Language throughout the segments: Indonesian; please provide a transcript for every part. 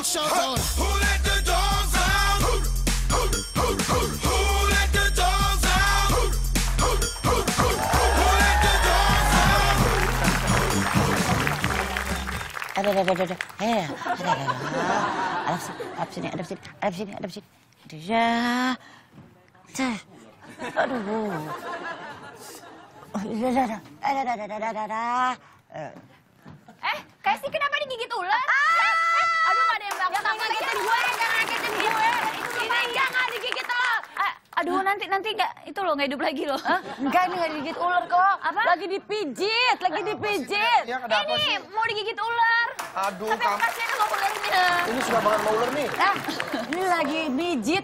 It's showtime. Who let the dogs out? Who let the dogs out? Who let the dogs out? Ada. Hadap sini. Ya. Aduh. Kasih kenapa digigit ular? Aduh, gak ada yang bangun. Jangan ngagetin gue. Ini jangan digigit lo. Aduh, nanti nggak itu lo nggak hidup lagi lo. Enggak, ini nggak digigit ular kok. Apa? Lagi dipijit. Ya, ada apa Ini sih? mau digigit ular. Aduh, Tapi aku kasihan sama ularnya. ini suka banget sama ular nih. Ini lagi mijit.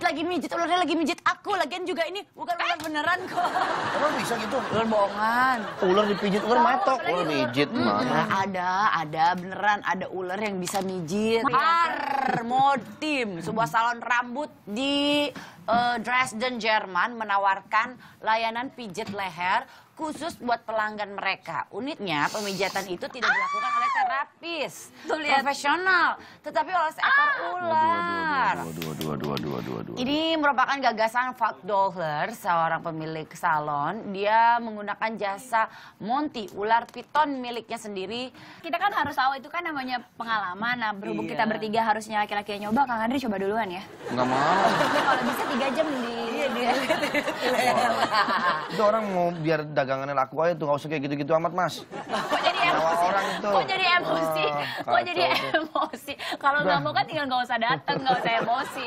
Ularnya lagi mijit aku. Lagian juga ini bukan ular beneran kok. Emang bisa gitu? Ular bohongan. Ular dipijit, ular matok. apalagi Ular ular. mijit, mana? Ada beneran ada ular yang bisa mijit. Armotim, sebuah salon rambut di Dresden, Jerman menawarkan layanan pijit leher khusus buat pelanggan mereka. Uniknya, pemijatan itu tidak dilakukan oleh terapis profesional, tetapi oleh seekor ular. Dua. Ini merupakan gagasan Falk Dohler, seorang pemilik salon. Dia menggunakan jasa Monty, ular piton miliknya sendiri. Kita kan harus tahu itu kan namanya pengalaman. Nah, berhubung Iya. kita bertiga harusnya laki-laki yang nyoba, Kang Andri coba duluan ya. Nggak mau. Kalau bisa 3 jam di Itu orang mau biar dagangannya laku aja tuh, nggak usah kayak gitu-gitu amat, Mas. Kok jadi Nyawa emosi? orang itu. Kok jadi emosi? Kok jadi kacau emosi? Kalau nggak mau kan tinggal nggak usah datang, nggak usah emosi.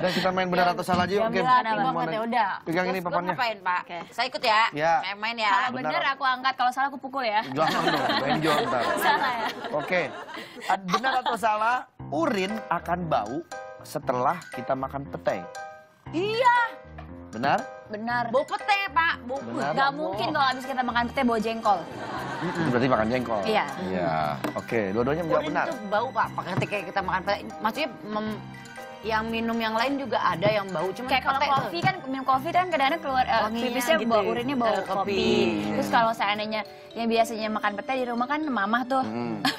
Dan kita main benar atau salah aja yuk. Oke. banget ya udah. Pegang ini Terus papannya. gua ngapain, Pak? Oke. Saya ikut ya. Ya. Main ya. Kalau bener aku angkat, kalau salah aku pukul ya. Jangan dong, benjol ntar. Salah ya. Oke, benar atau salah, urin akan bau setelah kita makan petai. Iya. Benar? Benar. Bau pete, Pak. Bau Benar. Gak mungkin kalau habis kita makan pete bawa jengkol. Itu berarti makan jengkol. Iya. Iya. Oke, dua-duanya menjawab urin benar. tuh bau, Pak. Ketika kita makan pete, maksudnya yang minum yang lain juga ada yang bau. Cuma Kayak kalau pete kopi kan, minum kofi kan kadang-kadang keluar Wanginya pipisnya gitu bau ya. urinnya bau Kopi. kopi. Terus kalau seandainya yang biasanya makan pete di rumah kan mamah tuh.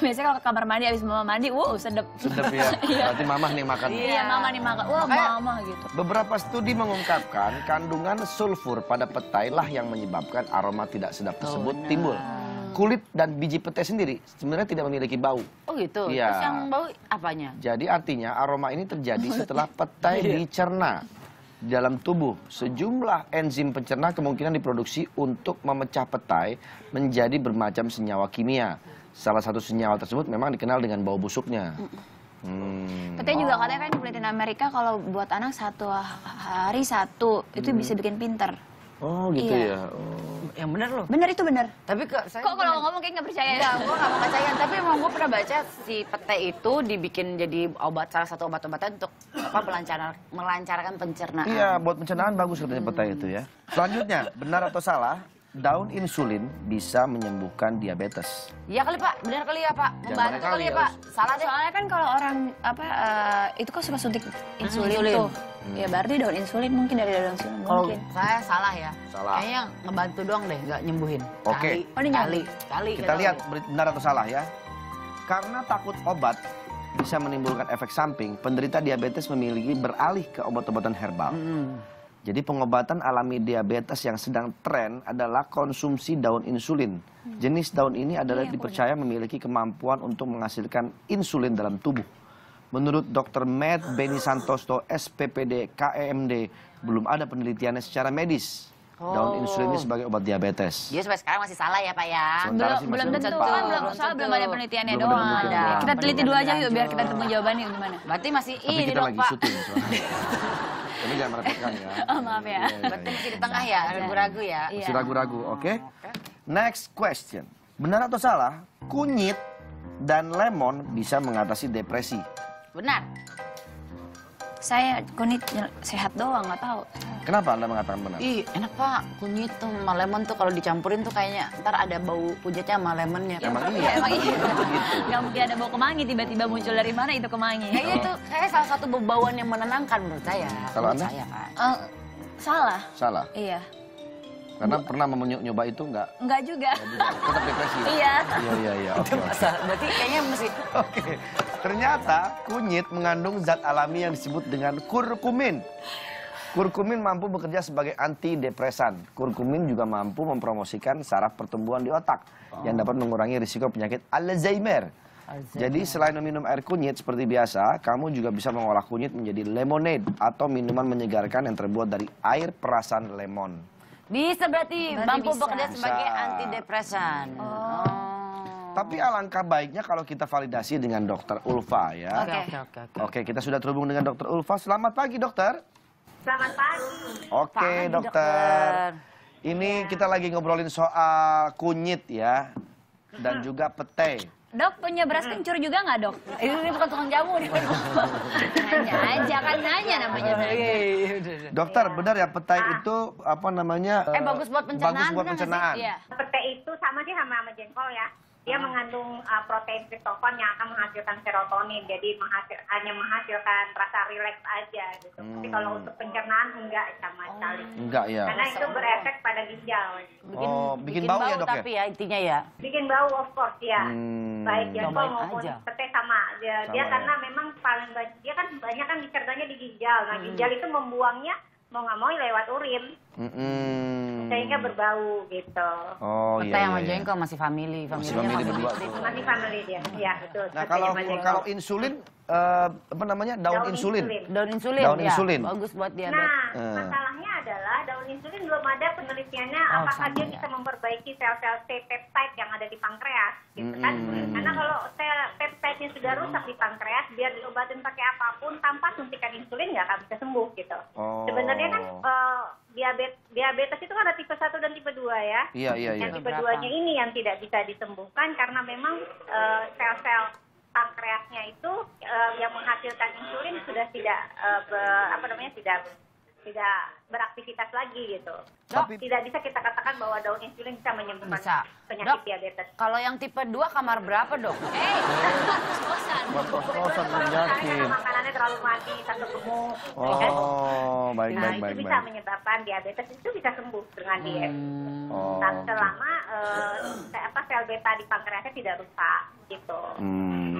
Biasanya kalau ke kamar mandi habis mama mandi, sedep. Sedap ya. Berarti mamah nih makan. Iya, mama nih makan. Wah, Makanya- mama gitu. Beberapa studi mengungkapkan kandungan sulfur pada petai lah yang menyebabkan aroma tidak sedap tersebut timbul. Kulit dan biji petai sendiri sebenarnya tidak memiliki bau. Oh gitu. Iya. Terus yang bau apanya? Jadi artinya aroma ini terjadi setelah petai dicerna di dalam tubuh. Sejumlah enzim pencerna kemungkinan diproduksi untuk memecah petai menjadi bermacam senyawa kimia. Salah satu senyawa tersebut memang dikenal dengan bau busuknya. Pete juga katanya kan di penelitian Amerika kalau buat anak 1 hari 1 itu bisa bikin pinter. Oh gitu Iya. ya. Oh. Yang bener loh. Bener itu bener. Tapi saya Kok kalau ngomong kayak nggak percaya ya? Enggak, gue gak mau percaya. Tapi emang gue pernah baca si pete itu dibikin jadi salah satu obat-obatan untuk melancarkan pencernaan. Iya, buat pencernaan bagus katanya petai itu ya. Selanjutnya, benar atau salah? Daun insulin bisa menyembuhkan diabetes. Iya kali Pak, benar kali ya Pak. Membantu kali kali ya ya, Pak. Salah deh. Soalnya kan kalau orang itu kan suka suntik insulin tuh. Ya berarti daun insulin mungkin dari daun insulin Kalau- mungkin. Saya salah ya. Salah. Kayaknya ngebantu doang deh, nggak nyembuhin. Oke. Oh, ini Kali. Kita lihat benar atau salah ya. Karena takut obat bisa menimbulkan efek samping, penderita diabetes memilih beralih ke obat-obatan herbal. Jadi pengobatan alami diabetes yang sedang tren adalah konsumsi daun insulin. Jenis daun ini adalah dipercaya memiliki kemampuan untuk menghasilkan insulin dalam tubuh. Menurut Dr. Matt Benny Santoso, SPPD KEMD, belum ada penelitiannya secara medis. Daun insulin ini sebagai obat diabetes. Dia sampai sekarang masih salah ya Pak ya. Sementara sih Belum masih tentu belum kan, tentu. soalnya belum ada penelitiannya Belum ada doang. penelitiannya. Kita teliti dulu aja yuk biar kita Lanjut. ketemu jawabannya gimana. Berarti masih Tapi ini kita dong lagi Pak. syuting soalnya. Tapi jangan merepotkan ya. Oh, maaf ya. Berarti masih di tengah ya, ragu-ragu ya. Iya. Masih ragu-ragu, oke? Next question. Benar atau salah, kunyit dan lemon bisa mengatasi depresi? Benar. Saya kunyit sehat doang, nggak tahu. Kenapa Anda mengatakan benar? Ih, enak Pak. Kunyit tuh sama lemon tuh kalau dicampurin tuh kayaknya ntar ada bau kunyitnya sama lemonnya. Emang Iya, iya? emang iya. Begitu. Nggak mungkin ada bau kemangi tiba-tiba muncul dari mana itu kemangi. Kayaknya itu kayak salah satu bauan yang menenangkan menurut saya. Kalau Menurut Anda? saya Pak. Salah. Salah. Iya. Karena pernah nyoba itu enggak? Enggak juga. Tetap depresi. Iya. Iya. Oke. Masa, berarti kayaknya mesti Oke. Ternyata kunyit mengandung zat alami yang disebut dengan kurkumin. Kurkumin mampu bekerja sebagai antidepresan. Kurkumin juga mampu mempromosikan saraf pertumbuhan di otak yang dapat mengurangi risiko penyakit Alzheimer. Jadi selain meminum air kunyit seperti biasa, kamu juga bisa mengolah kunyit menjadi lemonade atau minuman menyegarkan yang terbuat dari air perasan lemon. Bisa berarti mampu bisa. bekerja sebagai Bisa. antidepresan. Tapi alangkah baiknya kalau kita validasi dengan Dokter Ulfa ya. Oke. Oke, kita sudah terhubung dengan Dokter Ulfa. Selamat pagi, Dokter. Selamat pagi. Oke, Pagi, dokter. Ini kita lagi ngobrolin soal kunyit ya. Dan juga petai. Dok, punya beras kencur juga nggak, Dok? Ini bukan tukang jamu nih. Nanya aja, kan nanya namanya. Dokter, benar ya petai itu apa namanya? Bagus buat pencernaan, Bagus buat benar nggak sih? pencernaan. Iya. Petai itu sama sih sama jengkol ya. Dia mengandung protein triptofan yang akan menghasilkan serotonin. Jadi hanya menghasilkan rasa rileks aja gitu. Tapi kalau untuk pencernaan enggak sama sekali. Enggak ya. Karena itu berefek pada ginjal. Bikin bau ya, Dok ya? Tapi ya intinya ya. Bikin bau of course ya. Baik jengkol Cobain maupun aja. petai sama. Dia Sama ya. karena memang paling banyak, dia kan banyak kan disertanya di ginjal. Nah ginjal itu membuangnya mau nggak mau lewat urin. Sehingga berbau gitu. Oh Petai iya. sama iya. jengkol masih family. Masih Familinya family berdua. Masih family dia. Iya betul. Nah, Petai sama jengkol. kalau insulin apa namanya? Daun insulin. Daun insulin. Daun ya. insulin. Bagus buat diabetes. Nah, masalahnya adalah daun insulin belum ada penelitiannya apakah dia bisa memperbaiki sel-sel C-peptide yang ada di pankreas, gitu kan? Karena kalau sel peptide-nya sudah rusak di pankreas, biar diobatin pakai apapun tanpa suntikan insulin nggak akan bisa sembuh, gitu. Oh. Sebenarnya kan diabetes itu kan ada tipe 1 dan tipe 2 ya. Iya. Yang tipe 2-nya ini yang tidak bisa disembuhkan karena memang sel-sel pankreasnya itu yang menghasilkan insulin sudah tidak tidak beraktivitas lagi gitu. Tapi- Tidak bisa kita katakan bahwa daun insulin bisa menyembuhkan Bisa. penyakit Dok, diabetes. kalau yang tipe 2 kamar berapa, Dok? Kos-kosan. Buat kos-kosan Karena penyakit. makanannya terlalu mati, satu gemuk. Oh, baik. Nah, itu bisa menyebabkan diabetes, itu bisa sembuh dengan diet. Oh. Dan selama sel beta di pankreasnya tidak rusak gitu.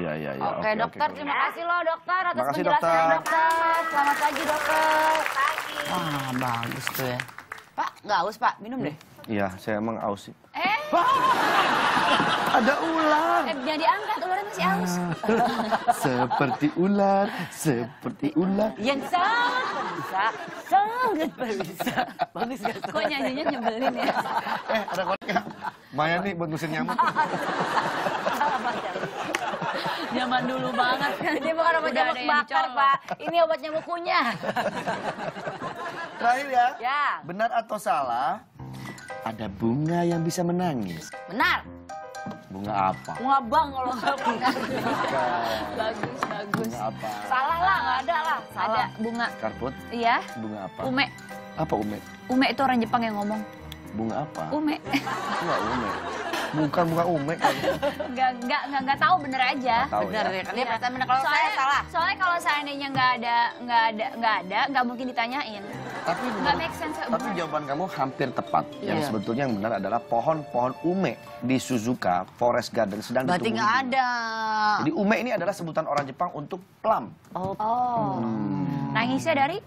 Iya. Oke, dokter, terima kasih loh dokter atas Makasih, penjelasannya dokter. dokter. Selamat pagi dokter. Pagi. Wah, bagus tuh ya. Pak, nggak haus Pak, minum deh. Iya, saya emang aus sih. Ah. Ada ular. Jangan diangkat, ularnya masih aus. Seperti ular, seperti ular. Yang sangat berbisa. Bagus gak tuh? Kok nyanyinya nyebelin ya? Ada koreknya. Maya nih buat musim nyamuk. Zaman dulu banget kan. Ini bukan obat Udah nyamuk ada yang bakar dicolok. Pak. Ini obat nyamuk kunyah. Terakhir ya. Ya. Benar atau salah? Ada bunga yang bisa menangis. Benar. Bunga apa? Bunga bang kalau nggak benar. Bagus. Bunga apa? Salah lah, nggak ada lah. Ada Salah. bunga. Karput? Iya, Bunga apa? ume. Apa ume? Ume itu orang Jepang yang ngomong. Bunga apa? Ume. Bunga ume. Bukan bunga ume kayaknya. Nggak tahu bener aja. Tahu Benar ya. ya. Dia pertanyaan benar. Kalau saya salah. Soalnya kalau seandainya nggak mungkin ditanyain. Tapi Nggak make sense. Tapi jawaban kamu hampir tepat. Yang Iya. sebetulnya yang benar adalah pohon-pohon ume di Suzuka Forest Garden sedang Berarti ditumbuhi. nggak ada. Jadi ume ini adalah sebutan orang Jepang untuk plum. Oh. Nangisnya dari?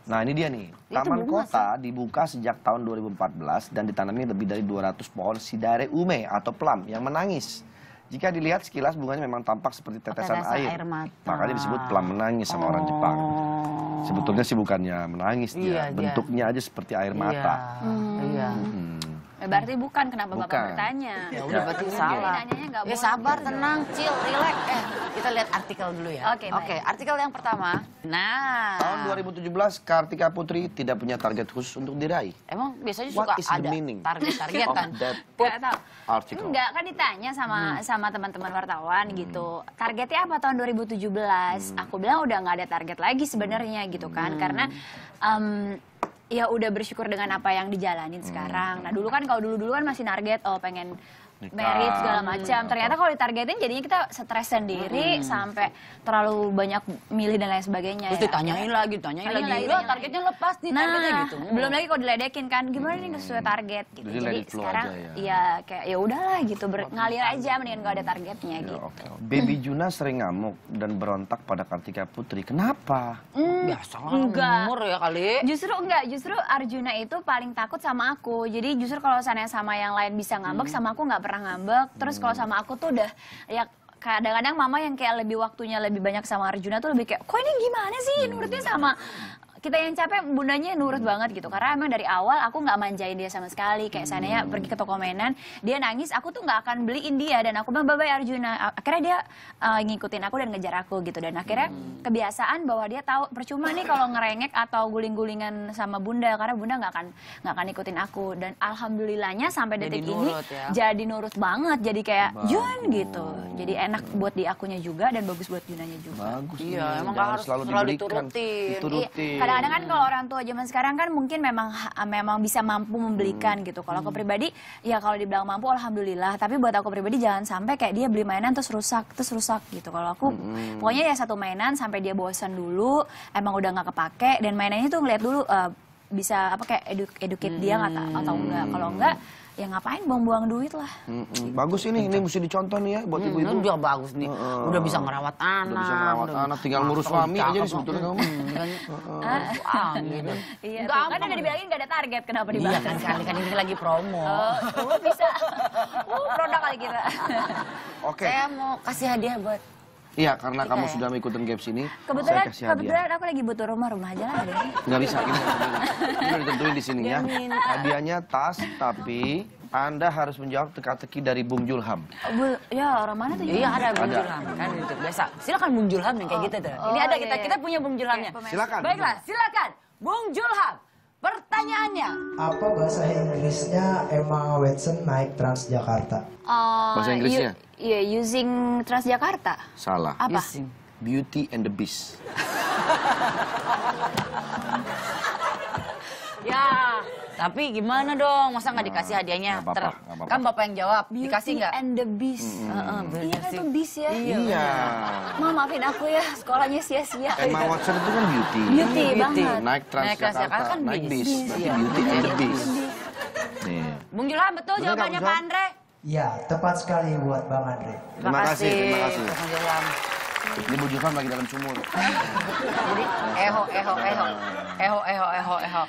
Nah ini dia nih, Itu Taman bunga, Kota dibuka sejak tahun 2014 dan ditanami lebih dari 200 pohon sidare ume atau plum yang menangis. Jika dilihat sekilas bunganya memang tampak seperti tetesan Tetesan air. air mata. Makanya disebut plum menangis sama orang Jepang. Sebetulnya sih bukannya menangis Iya, dia, dia. bentuknya aja seperti air mata. Iya. Berarti bukan, kenapa Bukan. Bapak bertanya? Ya udah berarti salah. Nanyanya nggak Ya boleh. sabar, tenang, chill, relax. Kita lihat artikel dulu ya. Oke, baik. Oke, artikel yang pertama. Nah. Tahun 2017, Kartika Putri tidak punya target khusus untuk diraih. Emang biasanya What suka is the ada meaning target-target kan. of that Nggak tahu. article? Enggak, kan ditanya sama teman-teman wartawan gitu. Targetnya apa tahun 2017? Aku bilang udah nggak ada target lagi sebenarnya gitu kan. Karena ya udah bersyukur dengan apa yang dijalanin sekarang. Nah dulu kan kalau dulu kan masih target pengen merit segala macam. Ternyata kalau ditargetin jadinya kita stres sendiri sampai terlalu banyak milih dan lain sebagainya. Terus ditanyain lagi. Loh, targetnya lepas nih, targetnya gitu. Belum lagi kalau diledekin kan, gimana nih nggak sesuai target gitu. Jadi let it flow sekarang aja ya. ya kayak ya udahlah gitu, ngalir aja mendingan nggak ada targetnya gitu. Oke. Baby Juna sering ngamuk dan berontak pada Kartika Putri. Kenapa? Biasa lah, Enggak. umur ya kali. Justru Arjuna itu paling takut sama aku. Jadi justru kalau sana sama yang lain bisa ngambek, sama aku nggak pernah ngambek. Terus kalau sama aku tuh udah ya kadang-kadang mama yang kayak lebih waktunya lebih banyak sama Arjuna tuh lebih kayak, kok ini gimana sih nurutnya sama kita yang capek, bundanya nurut banget gitu. Karena emang dari awal aku nggak manjain dia sama sekali. Kayak seandainya pergi ke toko mainan, dia nangis, aku tuh nggak akan beliin dia. Dan aku bilang, bye-bye Arjuna. Akhirnya dia ngikutin aku dan ngejar aku gitu. Dan akhirnya kebiasaan bahwa dia tahu percuma nih kalau ngerengek atau guling-gulingan sama bunda. Karena bunda nggak akan ikutin aku. Dan alhamdulillahnya sampai detik ini jadi nurut banget. Jadi kayak Jun gitu. Jadi enak buat di akunya juga dan bagus buat Junanya juga. Bagus. Iya, emang Jangan harus selalu selalu diberikan. Diturutin. Kadang-kadang kan kalau orang tua zaman sekarang kan mungkin memang bisa mampu membelikan gitu. Kalau aku pribadi ya kalau dibilang mampu alhamdulillah, tapi buat aku pribadi jangan sampai kayak dia beli mainan terus rusak gitu. Kalau aku pokoknya ya satu mainan sampai dia bosan dulu, emang udah nggak kepake dan mainannya tuh ngeliat dulu bisa apa kayak educate dia atau enggak. Kalau enggak ya ngapain buang-buang duit lah. Bagus ini mesti dicontoh nih ya buat ibu-ibu. Itu juga bagus nih. Udah bisa ngerawat anak. Udah bisa ngerawat anak, tinggal ngurus suami aja nih sebetulnya kamu. Iya, tuh, kan udah dibilangin nggak ada target, kenapa dibahas? Iya kan sekali-kali ini lagi promo. Bisa. Produk kali kita. Oke. Saya mau kasih hadiah buat Iya, karena kamu sudah mengikutin games ini, Kebetulan saya kasih hadiah. kebetulan aku lagi butuh rumah aja lah deh. Nggak bisa, ini udah ditentuin di sini ya. Hadiahnya tas, tapi Anda harus menjawab teka-teki dari Bung Julham. Ya orang mana tuh? Iya ada Bung Julham kan itu biasa. Silakan Bung Julham yang kayak gitu tuh. Ini ada kita punya Bung Julhamnya. Silakan. Baiklah, silakan Bung Julham. Pertanyaannya. Apa bahasa Inggrisnya Emma Watson naik Transjakarta? Bahasa Inggrisnya? Iya, using Transjakarta. Salah. Apa? Beauty and the Beast. Ya, tapi gimana dong? Masa nggak dikasih hadiahnya? Nggak apa-apa, nggak apa-apa. Kan bapak yang jawab, dikasih Beauty nggak? and the Beast. Iya kan tuh Beast ya. Iya. Ma, maafin aku ya, sekolahnya sia-sia. Emma Watson itu kan beauty. Beauty banget. Naik Transjakarta, kan naik Beast. bis. Berarti Iya. Beauty and the Beast. Nih. Bung Julham betul Bener jawabannya nggak, Pak Bung Andre? Ya, tepat sekali buat Bang Andre. Terima kasih. Bung Julham. Ini Bung Julham lagi dalam sumur. Jadi eho.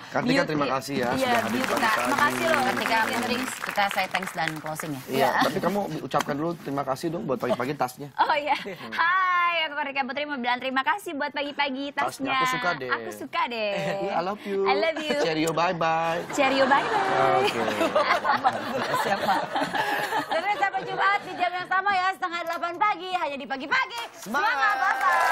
Kartika terima kasih ya Iya, sudah hadir pagi tadi. makasih loh. Ketika menering kita say thanks dan closing ya. Iya, tapi kamu ucapkan dulu terima kasih dong buat pagi-pagi tasnya. Oh iya, hai, aku Kartika Putri mau bilang terima kasih buat pagi-pagi tasnya. Aku suka deh. Aku suka deh. I love you. I love you. Cheerio, bye-bye. Cheerio, bye-bye. Oke. Siapa? Terus sampai Jumat di jam yang sama ya, 7:30 pagi, hanya di pagi-pagi. Semangat, Bapak.